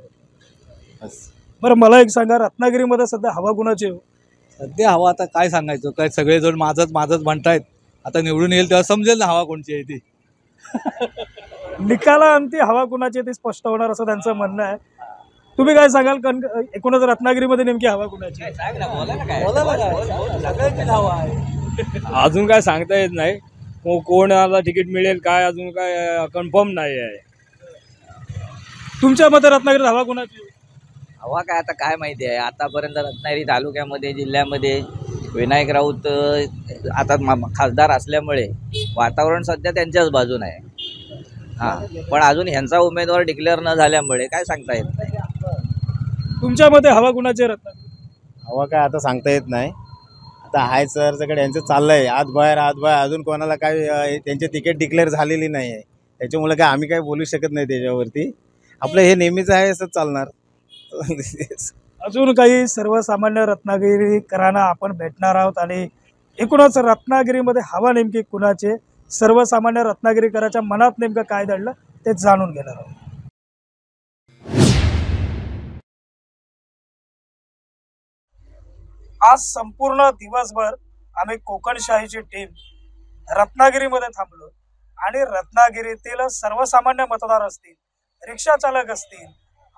बस. बरं, मला एक सांगा, रत्नागिरीमध्ये सध्या हवा कुणाची आहे? सध्या हवा आता काय सांगायचं, काय सगळेजण माझंच म्हणतायत. आता निवडून येईल तेव्हा समजेल ना हवा कोणची आहे ती. निकालाअंती हवा कुणाची आहे ती स्पष्ट होणार असं त्यांचं म्हणणं आहे. तुम्ही काय सांगाल? एकूणच रत्नागिरीमध्ये नेमकी हवा कुणाची? अजून काय सांगता येत नाही. कोणाला तिकीट मिळेल काय अजून काय कन्फर्म नाही आहे. तुमच्या मते रत्नागिरीत हवा कुणाची? हवा काय आता काय माहिती आहे. आतापर्यंत रत्नागिरी तालुक्यामध्ये जिल्ह्यामध्ये विनायक राऊत आता खासदार असल्यामुळे वातावरण सध्या त्यांच्याच बाजूने आहे. पण अजून ह्यांचा उमेदवार डिक्लेअर न झाल्यामुळे काय सांगता येत नाही. तुमच्या मते हवा कुणाची रत्नागिरी? हवा काय आता सांगता येत नाही. आता हाय सर सगळं यांचं चाललंय आत बाहेर अजून कोणाला काय त्यांची तिकीट डिक्लेअर झालेली नाही आहे. त्याच्यामुळे काय आम्ही काय बोलू शकत नाही त्याच्यावरती. आपलं हे नेहमीच आहे असंच चालणार. अजून काही सर्वसामान्य रत्नागिरीकरांना आपण भेटणार आहोत आणि एकूणच रत्नागिरीमध्ये हवा नेमकी कुणाची, सर्वसामान्य रत्नागिरीकराच्या मनात नेमकं काय दडलं ते जाणून घेणार आहोत. आज संपूर्ण दिवसभर आम्ही कोकणशाहीची टीम रत्नागिरीमध्ये थांबलो आणि रत्नागिरीतील सर्वसामान्य मतदार असतील, रिक्षा चालक असतील,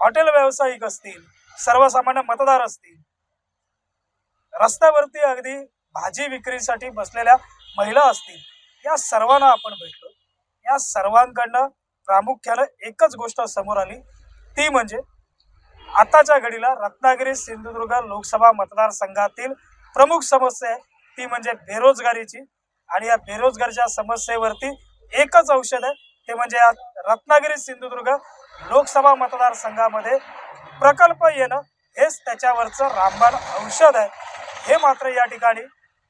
हॉटेल व्यावसायिक असतील, सर्वसामान्य मतदार असतील, रस्त्यावरती अगदी भाजी विक्रीसाठी बसलेल्या महिला असतील, या सर्वांना आपण भेटलो. या सर्वांकडनं प्रामुख्यानं एकच गोष्ट समोर आली, ती म्हणजे आताच्या घडीला रत्नागिरी सिंधुदुर्ग लोकसभा मतदारसंघातील प्रमुख समस्या आहे ती म्हणजे बेरोजगारीची. आणि या बेरोजगारीच्या समस्येवरती एकच औषध आहे, ते म्हणजे रत्नागिरी सिंधुदुर्ग लोकसभा मतदारसंघामध्ये प्रकल्प येणं हेच त्याच्यावरचं रामबाण औषध आहे. हे मात्र या ठिकाणी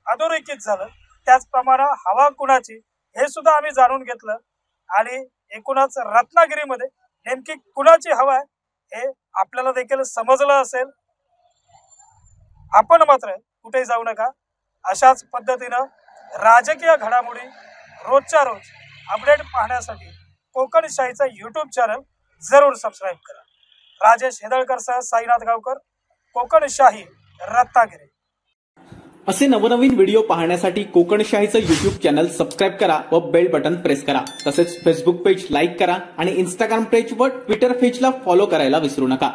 अधोरेखित झालं. त्याचप्रमाणे हवा कुणाची हे सुद्धा आम्ही जाणून घेतलं आणि एकूणच रत्नागिरीमध्ये नेमकी कुणाची हवा आहे हे आपल्याला देखील समजलं असेल. आपण मात्र कुठेही जाऊ नका. अशाच पद्धतीनं राजकीय घडामोडी रोजच्या रोज अपडेट पाहण्यासाठी कोकणशाहीचा यूट्यूब चॅनल जरूर सबस्क्राईब करा. राजेश हेदळकरसह साईनाथ गावकर, कोकणशाही, रत्नागिरी. असे नवनवीन व्हिडिओ पाहण्यासाठी कोकणशाहीचं यूट्यूब चॅनल सबस्क्राईब करा व बेल बटन प्रेस करा. तसेच फेसबुक पेज लाईक करा आणि इंस्टाग्राम पेज व ट्विटर पेजला फॉलो करायला विसरू नका.